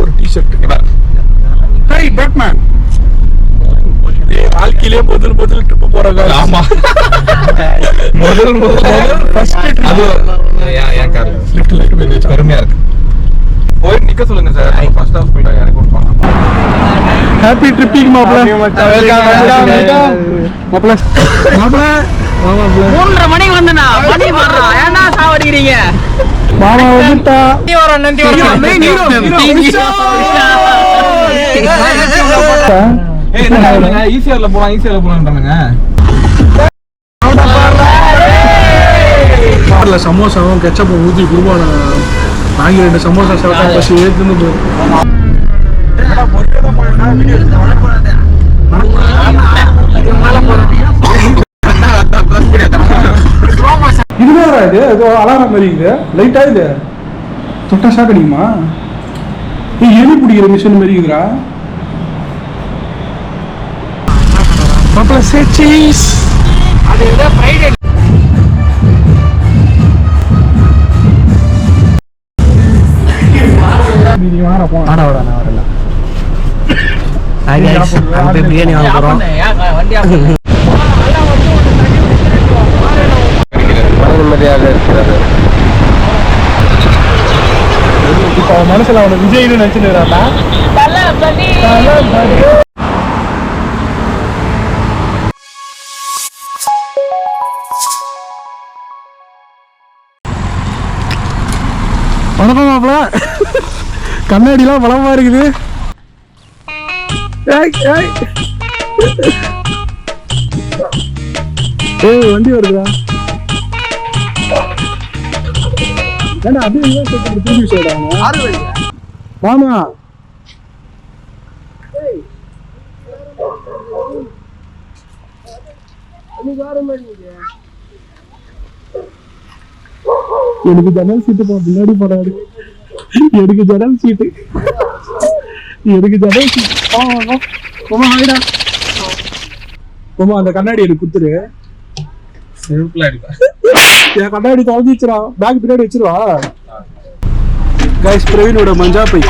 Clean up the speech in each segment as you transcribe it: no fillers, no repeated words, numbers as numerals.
ஒரு டிஷர்ட். ஹே பேட்மேன், வாழ்க்கையிலே முதல் ட்ரிப் போறாங்க. ஆமா, முதல் ஃபர்ஸ்ட் அது ஏன் கார் லிஃப்ட் பெருமையா இருக்கு. போய் நிக்க சொல்லுங்க சார். ஃபர்ஸ்ட் ஹாஃப் போயிட்டா யாருக்கு போறோம். ஹேப்பி ட்ரிப்பிங் மாப்ள. மாப்ள 3:30 மணிக்கு வந்தனா மணி வர்றா. ஏன்னா சாவடிக்கிறீங்க. மாமா வந்துட்டா. நந்தி வரோம். Main hero. ஈஸியார்ல போலாம்ன்றானுங்க. கார்ல சமோசாவும் கெச்சப்பும் ஊற்றி குருவான வாங்கி 2 சமோசா சாப்பிட்டா பசி ஏற்றுன்னு போயிடும். இதுவேறா இது ஏதோ அலாரம் மாதிரி இது லைட்டா இது தொட்டா ஷாக் அடிக்குமா? எலி பிடிக்கிற மிஷின் மாதிரி இருக்குதுரா. Say cheese. அது இந்த ஃப்ரைடே நீ வாடா போ. நான் வரல. ஹாய் गाइस, நம்ம பிரியாணி வாங்க போறோம். வண்டியா நிம்மதியாக இருக்கிறது. இப்போ மனசுல அவனை விஜய்னு நினைச்சுட்டு இருக்கான்டா. வணக்கம் மாப்ள. கண்ணாடிலாம் பலமா இருக்குது. ஏய் வண்டி வருதுடா. ஏன்னா அப்படியே திரும்பி சொல்றாங்க. மாமா எனக்கு ஜன்னல் சீட்டு பின்னாடி போறாரு. எனக்கு ஜன்னல் சீட்டு அந்த கண்ணாடி எனக்கு குத்துரு. என் கண்ணாடி தொலைஞ்சிச்சுரா. பேக் பின்னாடி வச்சிருவா. கைஸ், பிரவீனோட மஞ்சா பை.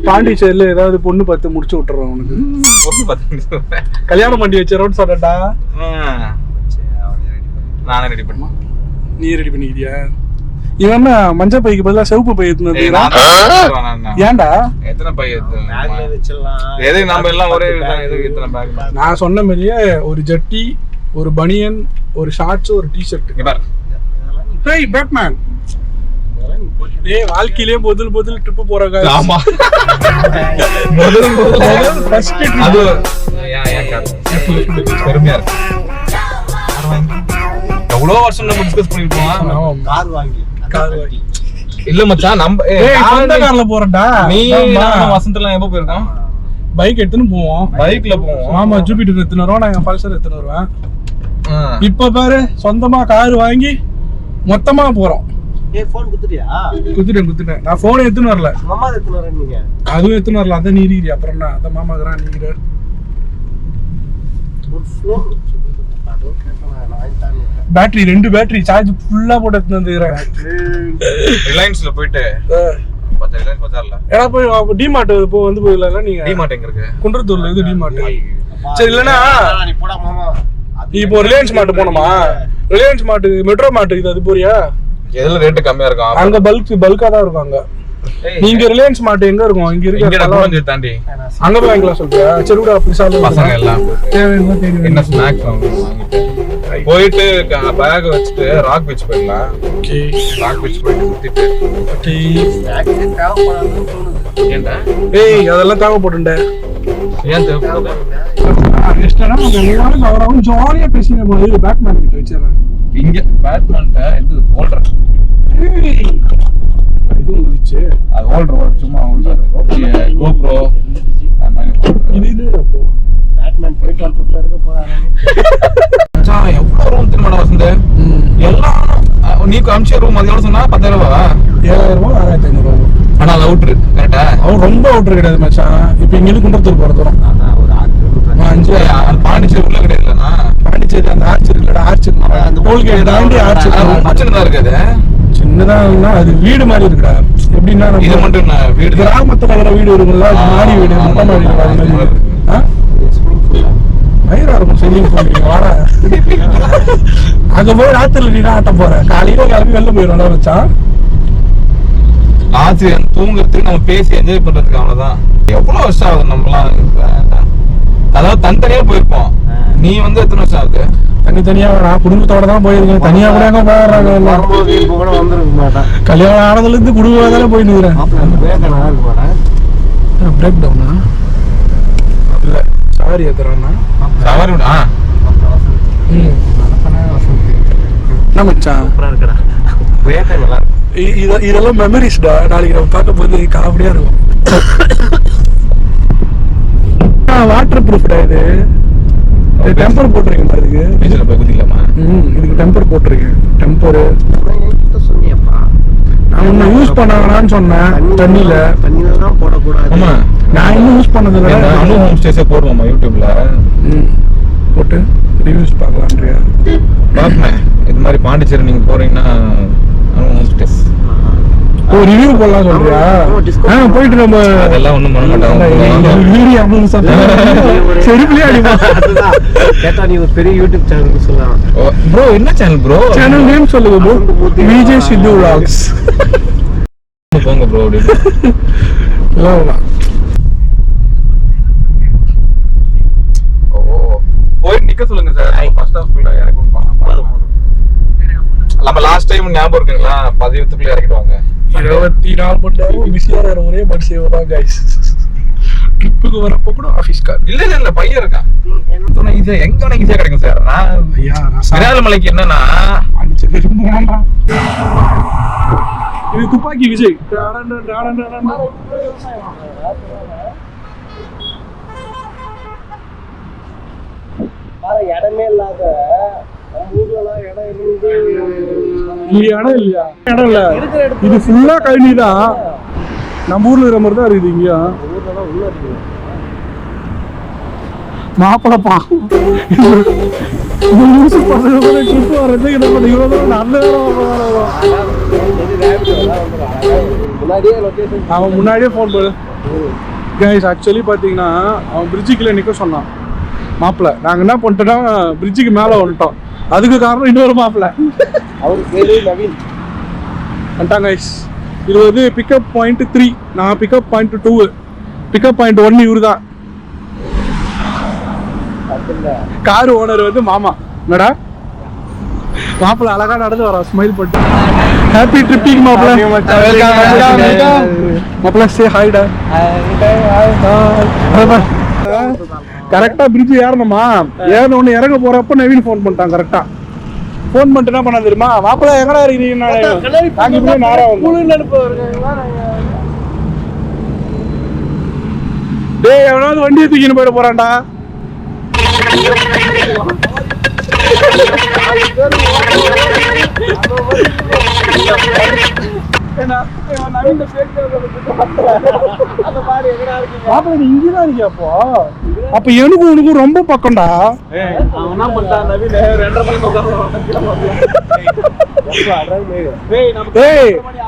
பாண்டிச்சேரியில ஏதாவது பொண்ணு பார்த்து முடிச்சு விட்டுறோம் உனக்கு. கல்யாணம் பண்ணி வச்சிரோன்னு சொன்னடா. நானே ரெடி பண்ணுமா? நீ ரெடி பண்ணிக்கிறியா? இவன் என்ன மஞ்சள் பைக்கு பதிலா சிவப்பு பை எடுத்து ஏன்டா? எத்தனை பை எது நம்ம எல்லாம் ஒரே எத்தனை பேக்? நான் சொன்ன மாதிரியே ஒரு ஜட்டி, ஒரு பனியன், ஒரு ஷார்ட்ஸ், ஒரு டிஷர்ட். ஹேய் பேட்மேன், ஏய் வாழ்க்கையிலே முதல் ட்ரிப் போறாங்க. ஆமா, முதல் ஃபர்ஸ்ட் ட்ரிப். அது ஏன் கார் பெருமையா இருக்கு. எவ்வளவு வருஷம் நம்ம டிஸ்கஸ் பண்ணிருப்போம். கார் வாங்கி இல்ல மச்சான், நம்ம அந்த கார்ல போறடா. நீ வசந்தெல்லாம் எப்ப போயிருக்கோம்? பைக் எடுத்துன்னு போவோம். பைக்ல போவோம். ஆமா, ஜூபிட்டர் எடுத்துன்னு வருவோம். நான் பல்சர் எடுத்துன்னு வருவேன். இப்ப பாரு, சொந்தமா கார் வாங்கி மொத்தமா போறோம். குத்துட்டேன். நான் போன் எடுத்துன்னு வரல. அதுவும் எடுத்துன்னு வரல. அதான் நீ இருக்கிறியா? அப்புறம் என்ன? அதான் மாமா இருக்கிறான், நீங்கிற பேட்டரி 2 பேட்டரி சார்ஜ் ஃபுல்லா போட்டு எடுத்துன்னு வந்துக்கிறேன். ரிலையன்ஸ்ல போயிட்டு போய் டிமார்ட் இப்போ வந்து போயிடலாம். நீங்க டிமார்ட் எங்க இருக்கு? குன்றத்தூர்ல இது டிமார்ட். சரி, இல்லன்னா நீ இப்போ ரிலையன்ஸ் மார்ட் போனோமா? ரிலையன்ஸ் மார்ட், மெட்ரோ மார்ட் இது அது போறியா? எதுல ரேட் கம்மியா இருக்கும்? அங்க பல்கா தான் இருக்கும். அங்க நீங்க ரிலையன்ஸ் மார்ட் எங்க இருக்கும்? இங்க இருக்கு தாண்டி. அங்க போய் வாங்கலாம் சொல்றியா? சரி விட, அப்படி சாப்பிடு. பசங்க எல்லாம் என்ன ஸ்நாக்ஸ் வாங்கிட்டு போயிட்டு பேக் வச்சுட்டு ராக் பீச் போயிடலாம். ராக் பீச் போயிட்டு சுத்திட்டு ஏன்டா? ஏய் அதெல்லாம் தேவைப்படுண்டே. ஏன் தேவைப்படுது? எல்லாரும் ஜாலியா பேசினேன். பேட்மேன் கிட்ட வச்சிடறேன். இங்க பேட்மேன்ட்ட இது ஹோல்டர் இது வந்துச்சு. அது ஹோல்டர் சும்மா GoPro இது அப்போ பேட்மேன் போயிட்டு வந்துட்டு போறானே. மச்சான் எவ்வளவு ரூம் திரும்ப வசந்த எல்லாம் நீ அம்ச ரூம் அது எவ்வளவு சொன்னா? 10,000 ரூபாவா? 7,000 ரூபாய் 6,500 ரூபாய். ஆனா அது அவுட்ரு கரெக்டா? அவன் ரொம்ப அவுட்ரு கிடையாது மச்சான். இப்ப இங்க இருந்து குன்றத்தூர் போற தூரம். டோல்கேட் தாண்டி ஆச்சு. சின்னதா இருக்காது, சின்னதா அது வீடு மாதிரி இருக்குடா. எப்படின்னா இது நம்ம மட்டும் வீடு கிராமத்துல இருக்கிற வீடு இருக்குல்ல, அது மாடி வீடு, மொட்டை மாடி வீடு. வயிறா இருக்கும் ஸ்விம்மிங் பூல். வாடா அங்க போய் ராத்திரில நீ ஆட்ட போற, காலையில கிளம்பி வெளில போயிடும் வச்சான். ஆசிரியர் தூங்குறதுக்கு நம்ம பேசி என்ஜாய் பண்றதுக்கு அவ்வளவுதான். எவ்வளவு வருஷம் ஆகுது நம்மலாம், அதாவது தனித்தனியா போயிருப்போம். நீ வந்து எத்தனை வருஷம் ஆகுது? தனித்தனியா நான் குடும்பத்தோட தான் போயிருக்கேன். தனியா கூட எங்க போயிடுறாங்க. கல்யாணம் ஆனதுல இருந்து குடும்பம் தானே போய் நிக்கிறேன். பிரேக் டவுனா இல்ல சவாரி ஏத்துறான்னா சவாரி என்ன மச்சான் இதெல்லாம் மெமரிஸ்டா. நாளைக்கு நம்ம பார்க்க போது காமெடியா இருக்கும். வாட்டர் ப்ரூஃப்டா இது. டெம்பர் போட்டிருக்கேன் அதுக்கு. பீச்ல போய் குதிக்கலாமா? இதுக்கு டெம்பர் போட்டிருக்கேன். டெம்பர் நான் இன்னும் யூஸ் பண்ணாங்கன்னு சொன்னேன். தண்ணியில தான் போடக்கூடாது. ஆமா, நான் இன்னும் யூஸ் பண்ணதில்லை. அனு ஹோம் ஸ்டேஸே போடுவோமா யூடியூப்ல? போட்டு ரிவ்யூஸ் பார்க்கலான்றியா? பார்ப்பேன். இது மாதிரி பாண்டிச்சேரி நீங்க போறீங்கன்னா அனு ஹோம் ஸ்டேஸ் ரிவ்யூ போடலாம் சொல்றியா? போயிட்டு நம்ம அதெல்லாம் ஒண்ணும் பண்ண மாட்டாங்க. செருப்புலயே அடிப்பா. கேட்டா நீ ஒரு பெரிய யூடியூப் சேனல் சொல்லலாம். ப்ரோ என்ன சேனல் ப்ரோ? சேனல் நேம் சொல்லுங்க ப்ரோ. விஜய் சித்து vlogs. போங்க ப்ரோ. அப்படி போய் நிக்க சொல்லுங்க சார். ஃபர்ஸ்ட் ஹாஃப்ல இறக்கி விடுவாங்க. நம்ம லாஸ்ட் டைம் ஞாபகம் இருக்குங்களா? 10 இறக்கிடுவாங்க. 24 மணி நேரம் பிஸியா இருக்கிற ஒரே மனுஷன் தான் கைஸ். ட்ரிப்புக்கு வரப்போ கூட ஆபீஸ் கார் இல்ல பையன் இருக்கான். இது எங்க ஈஸியா கிடைக்கும் சார். ஐயா விராலிமலைக்கு என்னன்னா இது துப்பாக்கி விஜய். இடமே இல்லாத ஊர்லாம் இடம் இருந்து இடம் இல்லையா? இடம் இல்ல, இது ஃபுல்லா கழனி தான். நம்ம ஊர்ல இருக்கிற மாதிரி தான் இருக்குது. இங்க ஊர்லாம் உள்ள இருக்கு. மாப்பிளப்பா ட்ரிப் வர்றது என்ன பண்ணி நல்ல முன்னாடியே லொகேஷன் அவன் முன்னாடியே ஃபோன் பண்ணு கைஸ். ஆக்சுவலி பார்த்தீங்கன்னா அவன் பிரிட்ஜுக்குள்ள நிற்க சொன்னான். மாப்பிள்ள நாங்கள் என்ன பண்ணிட்டோம்னா பிரிட்ஜுக்கு மேலே வந்துட்டோம். அதுக்கு காரணம் இன்னொரு மாப்பிள்ள. அவர் பேரு நவீன். வந்துட்டாங்க கைஸ். இது வந்து பிக்கப் பாயிண்ட் 3, நான் பிக்கப் பாயிண்ட் 2, பிக்கப் பாயிண்ட் 1 இவரு தான். கார் ஓனர் வந்து மாமா. என்னடா மாப்பிள்ள அழகா நடந்து வரா, ஸ்மைல் பண்ணிட்டு. ஹாப்பி ட்ரிப்பிங் மாப்பிள்ள. மாப்பிள்ள சே ஹாய்டா. கரெக்டா பிரிட்ஜ் ஏறணுமா? ஏறின ஒண்ணு இறங்க போறப்ப நவீன் ஃபோன் பண்ணிட்டான். கரெக்டா ஃபோன் பண்ணிட்டு என்ன பண்ண தெரியுமா? மாப்பிள்ள எங்கடா இருக்கீங்க? நேரா டேய் எவனாவது வண்டியை தூக்கின்னு போயிட போறான்டா. இங்கதான் இருக்கியாப்போ? அப்ப எனக்கும் உனக்கும் ரொம்ப பக்கம்டா.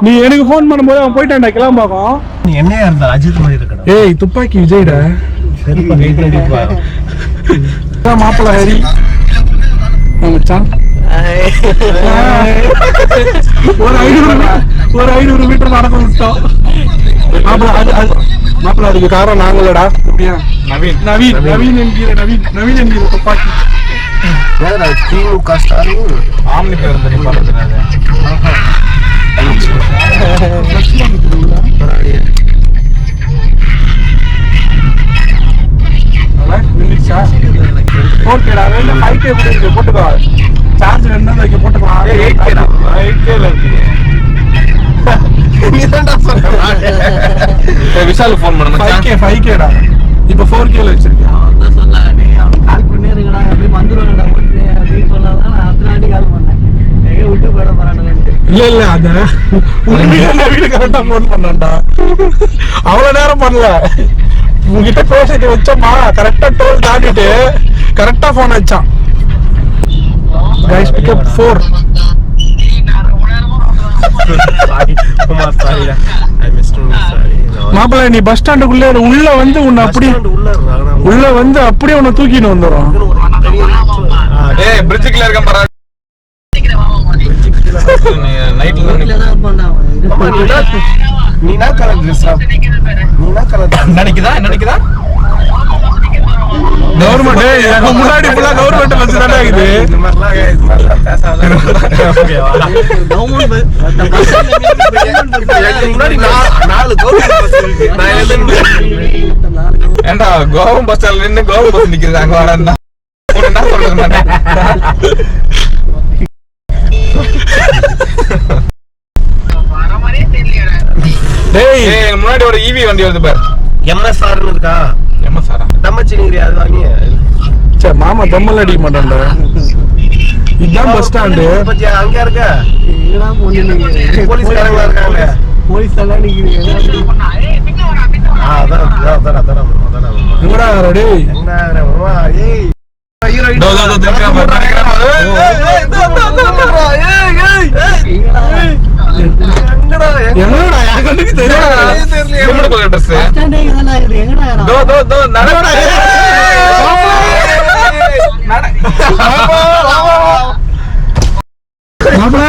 நீ எனக்கு போன் பண்ணும்போது அவன் போயிட்டான்டா கிளம்பாக்கம். என்னையா இருந்தா அஜித் மாதிரி இருக்கணும். ஏய் துப்பாக்கி விஜய்டா. மாப்பிள்ள ஹரி மச்சான். ஒரு 500 மீட்டர் நடக்க விட்டோம். மாப்பிள்ள அதுக்கு காரணம் நாங்களடா. நவீன் என்கிற துப்பாக்கி. திமுக ஸ்டாலின் ஆம்னி பேர் தெரியும் பாருங்க. ஓகேடா, 5K கூட இருக்கு, போட்டுக்கோ. சார்ஜ் என்ன வைக்க போட்டுக்கலாம். 8K விஷால் போன் பண்ணுங்க. 5Kடா. இப்ப 4K வச்சிருக்கேன். கால் பண்ணி இருக்கடா, அப்படியே வந்துருவாங்கடா அப்படின்னு சொன்னாதான் நான் அத்தனை கால் பண்ணேன். எங்க விட்டு போயிட போறானுங்க. இல்ல அத வீடு கரெக்டா போன் பண்ணா. அவ்வளவு நேரம் பண்ணல. உங்ககிட்ட பேசிட்டு வச்சோமா, கரெக்டா டோல் தாண்டிட்டு கரெக்டா போன் வச்சான். Guys pickup 4. மாப்பிள்ள நீ பஸ் ஸ்டாண்டுக்குள்ளே உள்ள வந்து உன்னை அப்படியே உள்ள வந்து அப்படியே உன்னை தூக்கிட்டு வந்துடும். டேய் பிரிட்ஜுக்குள்ள இருக்க பாரு. நைட்ல நீனா கலர் ட்ரெஸ் நீனா கலர் நினைக்குதா கவர்மெண்ட் எங்க முன்னாடி ஃபுல்லா கவர்மெண்ட் பஸ் தானே இருக்குது. இந்த மாதிரிலாம் பேசாத. முன்னாடி 4 கவர்மெண்ட் பஸ் இருக்கு. நான் ஏண்டா கோவம் பஸ் ஸ்டாண்ட்ல நின்னு கோவம் பஸ் நிக்குது அங்க வரேன்னா என்ன சொல்றது நான். டேய் முன்னாடி ஒரு ஈவி வண்டி வருது பாரு. எம்எஸ்ஆர் இருக்கா? எம்எஸ்ஆர் தம்மச்சினிங்கி அது வாங்கி. சே மாமா தம்மல் அடிக்க மாட்டான்டா. இதான் பஸ் ஸ்டாண்டு. பத்தியா அங்க இருக்க? இதெல்லாம் போலீஸ் போலீஸ்காரங்க இருக்காங்க. போலீஸ் எல்லாம் நிக்குது. அதான். எங்கடா டேய்? என்ன மாமா? ஏய் ஹீரோ தோ திரும்ப என்னடா என் கண்ணுக்கு தெரியல. ட்ரெஸ் ஸ்டாண்டே இதெல்லாம் இருக்குது. எங்கடா இடம்? தோ நடடா. மாப்பிள்ள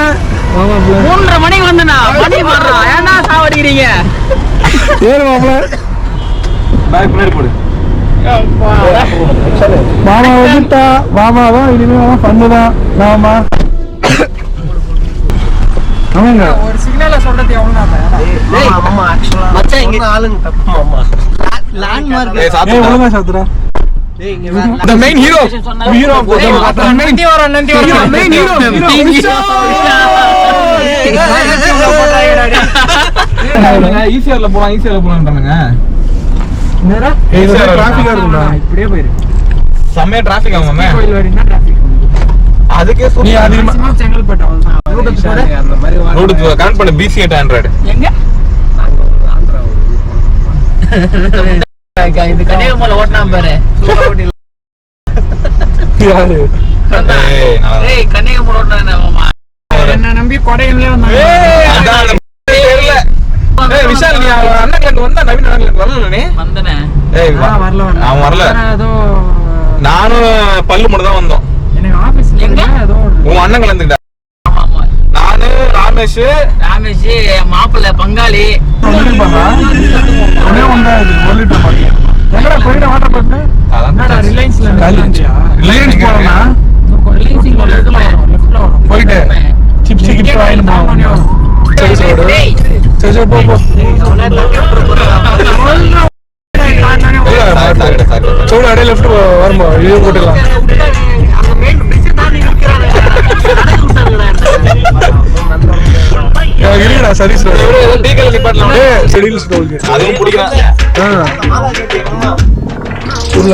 3:30 மணிக்கு வந்தனா மணி மாறா. ஏன்னா சாவடிக்கிறீங்க? ஏறு மாப்பிள்ள. பேக் முன்னாடி போடு. மாமா வந்துட்டா. மாமா தான் இனிமே பண்ணுதான். மாமா ஆமாங்க. ஒரு சிக்னல்ல சொல்றது எவ்வளவு மாமா ஆக்சுவலா மச்சான் இங்க ஆளுங்க தப்பு மாமா. லேண்ட்மார்க் ஏய் ஏய் சாப்பிடு. ஒழுங்கா சாத்துறா. டேய் இங்க வேற The main hero. Hero Nandi வரோம் main hero. ஈஸியார்ல போலாம்ன்றானுங்க. நேரா ஏய் இது டிராஃபிக்கா இருக்குடா. இப்படியே போயிரு. செம்மையா டிராஃபிக் ஆமாமே. கோயில் வரைக்கும் டிராஃபிக். அதுக்கே நீ அதிகமா மேக்ஸிமம் செங்கல்பட்டு அவ்வளவுதான். ரூட்டுக்கு போற அந்த மாதிரி ரோடு கனெக்ட் பண்ணு BC8 Android. எங்க இந்த கன்னியாகுமரியில ஓட்டினா பாரு. சூப்பர் ஓட்டி. யாரு? ஏய் நான் ஏய் கன்னியாகுமரி ஓட்டினா மாமா. என்ன நம்பி கொடையிலே வந்தாங்க. அதான் தெரியல. ஏய் விஷால் நீ அண்ணன் கிட்ட வந்தா நவீன் அண்ணன் வரல நீ? வந்தனே. ஏய் வரல. அவன் வரல. ஏதோ நானும் பல்லு மட்டும் தான் வந்தோம். எனக்கு ஆபீஸ் எங்க ஏதோ உன் அண்ணன் கலந்துக்கிட்ட. ஆமா ஆமா. நானு ராமேஷ் ராமேஷ் மாப்பிள்ளை பங்காளி ஒண்ணு பண்ணா ஒண்ணே ஒண்ணா இது 1 லிட்டர் பாட்டில். எங்கடா போயிட வாட்டர் பாட்டில்? என்னடா ரிலையன்ஸ்ல இருந்துச்சியா? ரிலையன்ஸ் போறோம்னா ரிலையன்ஸ் இங்க லெஃப்ட்ல வரும். போயிட்டு சிப்ஸ் கிப்ஸ் வாங்கி போறோம். சரி சரி போ போ. சோடு அடைய லெஃப்ட் வரும்போ இது போட்டுக்கலாம். இருக்குடா சர்வீஸ் டீக்கல் டிபார்ட்மெண்ட் செடியில் ஸ்டோல் அதுவும் பிடிக்கிறான். உள்ள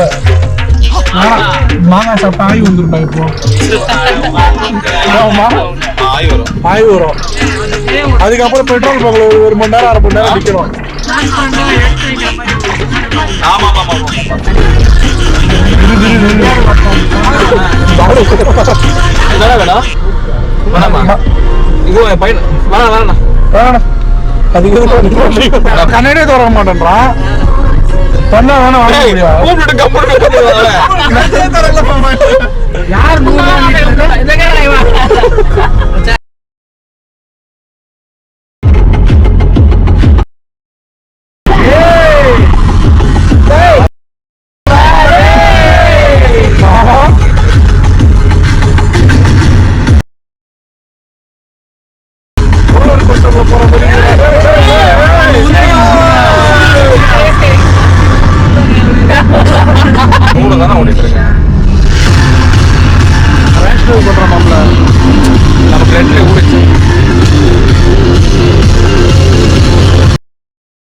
மாங்காய் சாப்பிட்டா ஆய் வந்துருப்பா. இப்போ ஆய் வரும். ஆய் வரும். அதுக்கப்புறம் பெட்ரோல் பக்கல ஒரு மணி நேரம் 1/2 மணி நேரம் நிக்கிறோம். ஆமா ஆமா ஆமா. வேணாமா இது பையன் வேணாம். கண்ணாடியே தர மாட்டேன்றான். பண்ணா வேணா வாங்க முடியாது. கூப்பிட்டு கம்ப்யூட்டர் யார் தானே ஓடிட்டு இருக்கேன். நம்ம பிளட்ல ஊறிச்சு.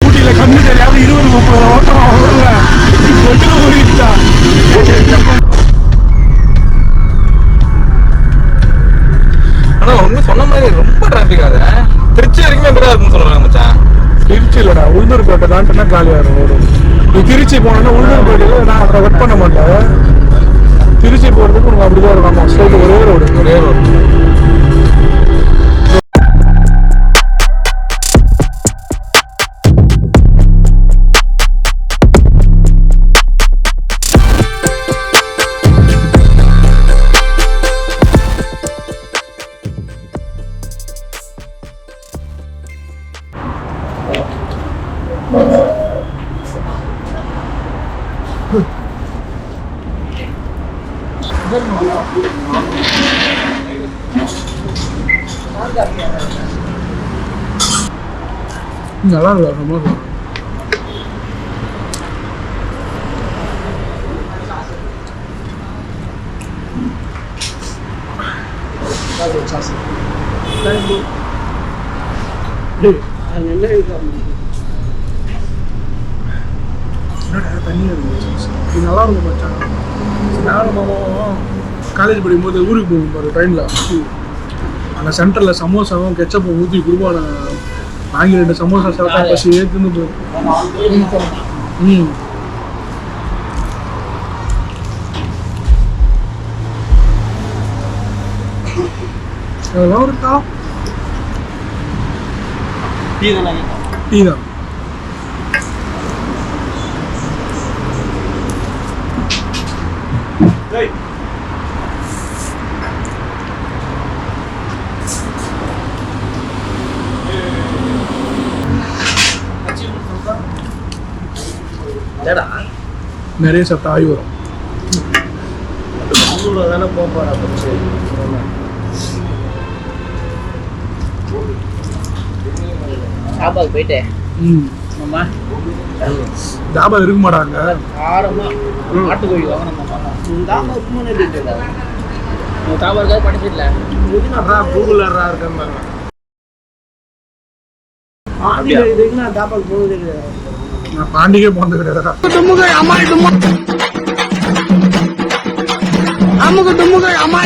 ஊட்டியில கண்ணு தெரியாம 20-30 ஓட்டம் ஊறிட்டா. ஆனா ஒண்ணு சொன்ன மாதிரி ரொம்ப டிராபிக் ஆகுது. திருச்சி வரைக்குமே இப்படிதான் இருக்குன்னு சொல்றாங்க மச்சான். திருச்சி இல்லடா உளுந்தூர்பேட்டை தாண்டினா காலியா இருக்கும். நீ திருச்சி போனோன்னா உளுந்தூர்பேட்டையில நான் அப்புறம் ஒர்க் பண்ண மாட்டேன். திருச்சி போகிறதுக்கு உனக்கு அப்படிதான் இருக்கும் ஸ்ட்ரைட் ஒரே ரோடு. ஒரே ரோடு. நல்லா இருக்கா சமோசா. தண்ணி இது நல்லா இருக்கும் மச்சான். நானும் மாமாவும் காலேஜ் படிக்கும்போது ஊருக்கு போகும் பாரு ட்ரெயினில், அந்த சென்டரில் சமோசாவும் கெச்சப்பும் ஊற்றி குருபான வாங்கி 2 சமோசா சாப்பிட்டா பசி ஏற்றுன்னு போயிடும். அதெல்லாம் ஒரு காலம். டீ தான். நிறைய சாப்பிட்டா ஆய் வரும். தானே போப்பாடா சாப்பாடு போயிட்டு தாபா இருக்க மாட்டாங்க. காரமா நாட்டுக்கோழி வாங்கணும். தாபா உப்புமானே தாபா இருக்காது படிச்சிடல. கூகுள் இருக்கேன். நான் தாபாக்கு போகுது கிடையாது. நான் பாண்டிகே போனது கிடையாது. அம்முக்கு டும்முக்கு அம்மா